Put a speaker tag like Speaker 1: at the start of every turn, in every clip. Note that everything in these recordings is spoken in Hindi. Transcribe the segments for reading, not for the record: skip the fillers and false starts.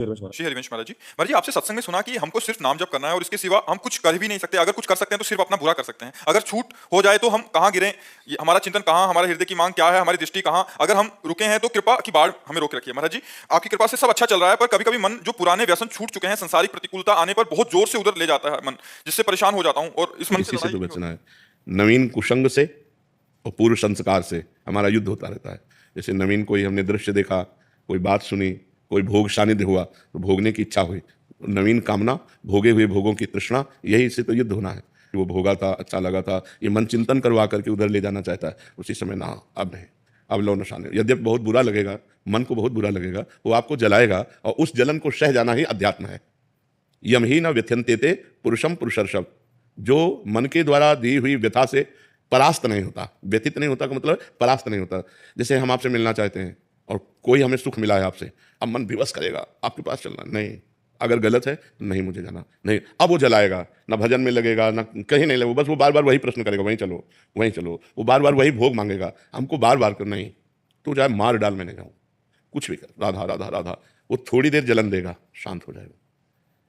Speaker 1: श्री हरिवंश महाराज जी। महाराज जी, आपसे सत्संग में सुना कि हमको सिर्फ नाम जप करना है और इसके सिवा हम कुछ कर भी नहीं सकते। अगर कुछ कर सकते हैं तो सिर्फ अपना बुरा कर सकते हैं। अगर छूट हो जाए तो हम कहाँ गिरें, हमारा चिंतन कहाँ, हमारे हृदय की मांग क्या है, हमारी दृष्टि कहाँ, अगर हम रुके हैं तो कृपा की बाढ़ हमें रोक रखिए। महाराज जी, आपकी कृपा से सब अच्छा चल रहा है, पर कभी कभी मन जो पुराने व्यसन छूट चुके हैं, संसारिक प्रतिकूलता आने पर बहुत जोर से उधर ले जाता है मन, जिससे परेशान हो जाता हूँ और इस मन से
Speaker 2: इसी से
Speaker 1: लड़ाई
Speaker 2: तो
Speaker 1: भी
Speaker 2: बचना है। नवीन कुसंग से और पूर्व संस्कार से हमारा युद्ध होता रहता है। जैसे नवीन कोई हमने दृश्य देखा, कोई बात सुनी, कोई भोग सानिध्य हुआ तो भोगने की इच्छा हुई, नवीन कामना, भोगे हुए भोगों की तृष्णा, यही इससे तो युद्ध होना है। वो भोगा था, अच्छा लगा था, ये मन चिंतन करवा करके उधर ले जाना चाहता है। उसी समय ना, अब नहीं, अब लो नशा नहीं। यद्यपि बहुत बुरा लगेगा, मन को बहुत बुरा लगेगा, वो आपको जलाएगा और उस जलन को सह जाना ही अध्यात्म है। यम ही न व्यथ्यन्ते ते पुरुषम पुरुषर्षभ। जो मन के द्वारा दी हुई व्यथा से परास्त नहीं होता, व्यथित नहीं होता का मतलब परास्त नहीं होता। जैसे हम आपसे मिलना चाहते हैं और कोई हमें सुख मिला है आपसे, अब मन विवश करेगा आपके पास चलना नहीं, अगर गलत है नहीं मुझे जाना नहीं, अब वो जलाएगा, ना भजन में लगेगा ना कहीं नहीं लगेगा, बस वो बार बार वही प्रश्न करेगा, वहीं चलो वहीं चलो, वो बार बार वही भोग मांगेगा हमको बार बार कर, नहीं तू चाहे मार डाल, मैं नहीं जाऊँ, कुछ भी कर, राधा राधा राधा। वो थोड़ी देर जलन देगा, शांत हो जाएगा।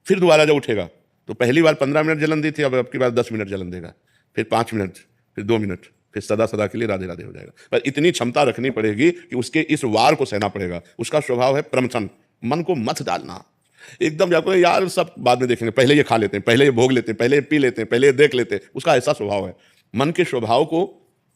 Speaker 2: फिर दोबारा जब उठेगा तो पहली बार 15 मिनट जलन दी थी, अब की बार 10 मिनट जलन देगा, फिर 5 मिनट, फिर 2 मिनट, फिर सदा सदा के लिए राधे राधे हो जाएगा। पर इतनी क्षमता रखनी पड़ेगी कि उसके इस वार को सहना पड़ेगा। उसका स्वभाव है प्रमथन, मन को मत डालना एकदम जाकर यार सब बाद में देखेंगे, पहले ये खा लेते हैं, पहले ये भोग लेते हैं, पहले ये पी लेते हैं, पहले ये देख लेते हैं। उसका ऐसा स्वभाव है। मन के स्वभाव को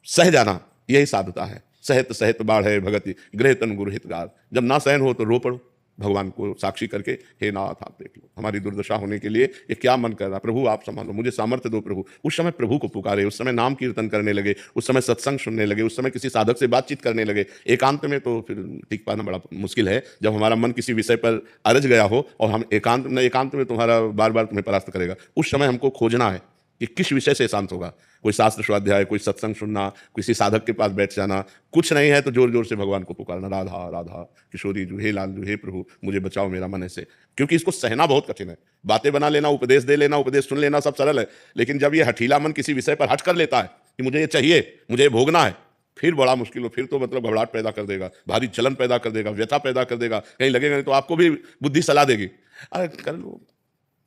Speaker 2: सह जाना यही साधता है। सहत सहत बाढ़ भगति गृह तन गुरु हितगार। जब ना सहन हो तो रो पड़ो भगवान को साक्षी करके, हे नाथ आप देख लो हमारी दुर्दशा होने के लिए ये क्या मन कर रहा, प्रभु आप संभालो, मुझे सामर्थ्य दो प्रभु। उस समय प्रभु को पुकारे, उस समय नाम कीर्तन करने लगे, उस समय सत्संग सुनने लगे, उस समय किसी साधक से बातचीत करने लगे। एकांत में तो फिर टिक पाना बड़ा मुश्किल है। जब हमारा मन किसी विषय पर अरझ गया हो और हम एकांत में तुम्हारा बार बार तुम्हें परास्त करेगा, उस समय हमको खोजना है कि किस विषय से शांत होगा। कोई शास्त्र स्वाध्याय, कोई सत्संग सुनना, किसी साधक के पास बैठ जाना, कुछ नहीं है तो जोर जोर से भगवान को पुकारना, राधा राधा किशोरी जू, हे लाल जू, हे प्रभु मुझे बचाओ मेरा मन ऐसे। क्योंकि इसको सहना बहुत कठिन है। बातें बना लेना, उपदेश दे लेना, उपदेश सुन लेना सब सरल है, लेकिन जब ये हठीला मन किसी विषय पर हट कर लेता है कि मुझे ये चाहिए, मुझे ये भोगना है, फिर बड़ा मुश्किल हो। फिर तो मतलब घबराहट पैदा कर देगा, भारी चलन पैदा कर देगा, व्यथा पैदा कर देगा, कहीं लगेगा नहीं तो आपको भी बुद्धि सलाह देगी, अरे कर लो,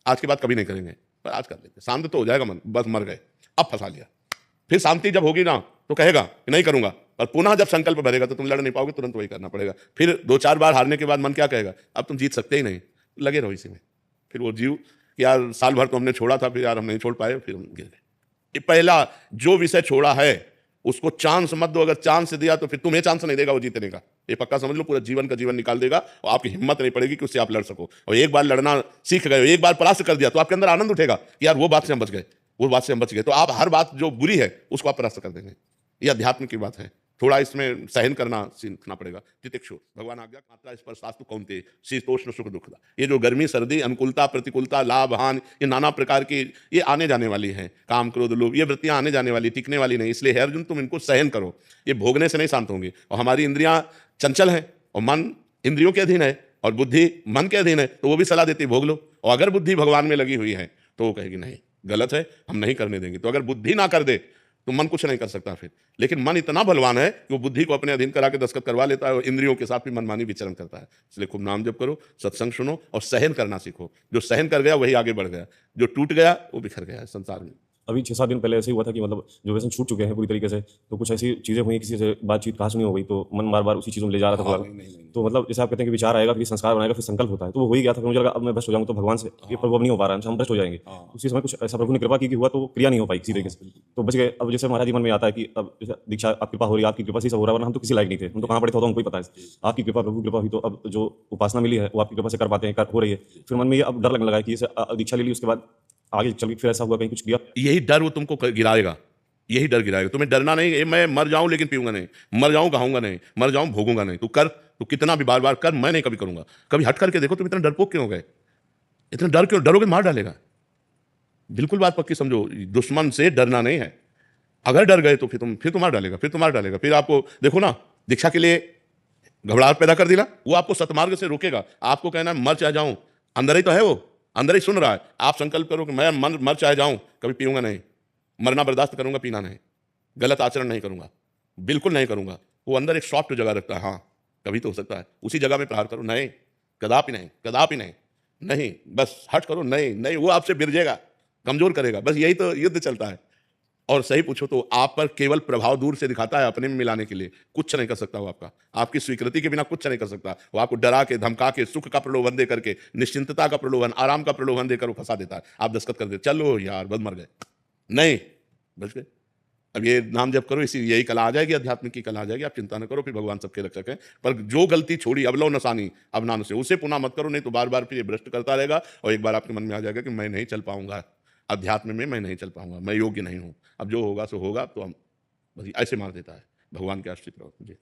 Speaker 2: आज के बाद कभी नहीं करेंगे, पर आज कर लेते, शांत तो हो जाएगा मन, बस मर गए, अब फंसा लिया। फिर शांति जब होगी ना तो कहेगा कि नहीं करूंगा, और पुनः जब संकल्प भरेगा तो तुम लड़ नहीं पाओगे, तुरंत वही करना पड़ेगा। फिर 2-4 बार हारने के बाद मन क्या कहेगा, अब तुम जीत सकते ही नहीं, लगे रहो इसी में। फिर वो जीव यार साल भर तो हमने छोड़ा था, फिर यार हम नहीं छोड़ पाए, फिर हम गिर गए। ये पहला जो विषय छोड़ा है उसको चांस मत दो। अगर चांस दिया तो फिर तुम्हें चांस नहीं देगा वो जीतने का, ये पक्का समझ लो। पूरा जीवन का जीवन निकाल देगा और आपकी हिम्मत नहीं पड़ेगी कि उससे आप लड़ सको। और एक बार लड़ना सीख गए, एक बार परास्त कर दिया तो आपके अंदर आनंद उठेगा कि यार वो बात से हम बच गए, वो बात से हम बच गए। तो आप हर बात जो बुरी है उसको आप परास्त कर देंगे। ये अध्यात्म की बात है। थोड़ा इसमें सहन करना सीखना पड़ेगा। तितिक्षु भगवान आज्ञा मात्रा इस पर शास्त्र कौनते शीतोष्ण सुख दुख। ये जो गर्मी सर्दी अनुकूलता प्रतिकूलता लाभ हानि, ये नाना प्रकार की ये आने जाने वाली हैं। काम क्रोध लोभ ये वृत्तियां आने जाने वाली, टिकने वाली नहीं। इसलिए है अर्जुन तुम इनको सहन करो, ये भोगने से नहीं शांत होंगी। और हमारी इंद्रियां चंचल हैं और मन इंद्रियों के अधीन है और बुद्धि मन के अधीन है, तो वो भी सलाह देती भोग लो। और अगर बुद्धि भगवान में लगी हुई है तो वो कहेगी नहीं गलत है, हम नहीं करने देंगे। तो अगर बुद्धि ना कर दे तो मन कुछ नहीं कर सकता फिर। लेकिन मन इतना बलवान है कि वो बुद्धि को अपने अधीन करा के दस्तखत करवा लेता है और इंद्रियों के साथ भी मनमानी विचरण करता है। इसलिए खूब नाम जप करो, सत्संग सुनो और सहन करना सीखो। जो सहन कर गया वही आगे बढ़ गया, जो टूट गया वो बिखर गया है संसार में।
Speaker 3: अभी 6-7 दिन पहले ऐसे ही हुआ था कि मतलब जो व्यसन छूट चुके हैं पूरी तरीके से, तो कुछ ऐसी चीज़ें हुई, किसी से बातचीत कहासुनी हो गई, तो मन बार बार उसी चीज़ों में ले जा रहा था थोड़ा। तो मतलब जैसे आप कहते हैं कि विचार आएगा, फिर संस्कार बनाएगा, फिर संकल्प होता है, तो वो हो ही गया था। फिर मुझे लगा अब मैं भ्रष्ट हो जाऊंगा, तो भगवान से ये प्रभु अब नहीं हो पा रहा है, हम भ्रष्ट हो जाएंगे। उसी समय कुछ ऐसा प्रभु ने कृपा की कि हुआ, तो क्रिया नहीं हो पाई किसी तरीके से, तो बच गए। अब जैसे महाराज जी मन में आता है कि अब जैसे दीक्षा आप कृपा हो रही है, आपकी कृपा से सब हो रहा है, वरना हम तो किसी लायक नहीं थे, हम तो कहाँ पड़े थे, हमको ही पता है। आपकी कृपा प्रभु कृपा हुई, तो अब जो उपासना मिली है वो आपकी कृपा से कर पाते हैं, हो रही है। फिर मन में ये अब डर लगने लगा कि जैसे दीक्षा ले ली, उसके बाद आगे चल के फिर ऐसा हुआ कहीं कुछ किया।
Speaker 2: यही डर वो तुमको गिराएगा, यही डर गिराएगा। तुम्हें डरना नहीं, मैं मर जाऊं लेकिन पीऊंगा नहीं, मर जाऊं खाऊंगा नहीं, मर जाऊं भोगूंगा नहीं। तू कर, तू कितना भी बार बार कर, मैं नहीं कभी करूंगा। कभी हट करके देखो तुम इतना डरपोक क्यों हो गए, इतना डर क्यों, डरोगे मार डालेगा। बिल्कुल बात पक्की समझो, दुश्मन से डरना नहीं है। अगर डर गए तो फिर तुम मार डालेगा, फिर आपको देखो ना, दीक्षा के लिए घबराहट पैदा कर दिला, वो आपको सतमार्ग से रोकेगा। आपको कहना मर चाहे जाऊं, अंदर ही तो है, वो अंदर ही सुन रहा है। आप संकल्प करो कि मैं मर चाहे जाऊं, कभी पीऊंगा नहीं, मरना बर्दाश्त करूंगा, पीना नहीं, गलत आचरण नहीं करूंगा, बिल्कुल नहीं करूंगा। वो अंदर एक सॉफ्ट जगह रखता है, हाँ कभी तो हो सकता है, उसी जगह में प्रहार करो। नहीं, कदापि नहीं, कदापि नहीं। नहीं, बस हट करो, नहीं, नहीं, वो आपसे बिरजेगा, कमज़ोर करेगा, बस यही तो युद्ध चलता है। और सही पूछो तो आप पर केवल प्रभाव दूर से दिखाता है अपने में मिलाने के लिए, कुछ नहीं कर सकता वो आपका। आपकी स्वीकृति के बिना कुछ नहीं कर सकता। वो आपको डरा के, धमका के, सुख का प्रलोभन दे करके, निश्चिंतता का प्रलोभन, आराम का प्रलोभन देकर वो फंसा देता है। आप दस्तखत कर देते, चलो यार बस मर गए, नहीं, बच गए। अब ये नाम जप करो, इसी यही कला आ जाएगी, अध्यात्म की कला आ जाएगी। आप चिंता न करो, फिर भगवान सबके रक्षक हैं। पर जो गलती छोड़ी, अबलो नसानी अब नान से, उसे पुनः मत करो, नहीं तो बार बार फिर ये भ्रष्ट करता रहेगा और एक बार आपके मन में आ जाएगा कि मैं नहीं चल पाऊंगा, अध्यात्म में मैं नहीं चल पाऊंगा, मैं योग्य नहीं हूं। अब जो होगा सो होगा, तो हम बस ऐसे मार देता है। भगवान के आश्रित रहो। जी।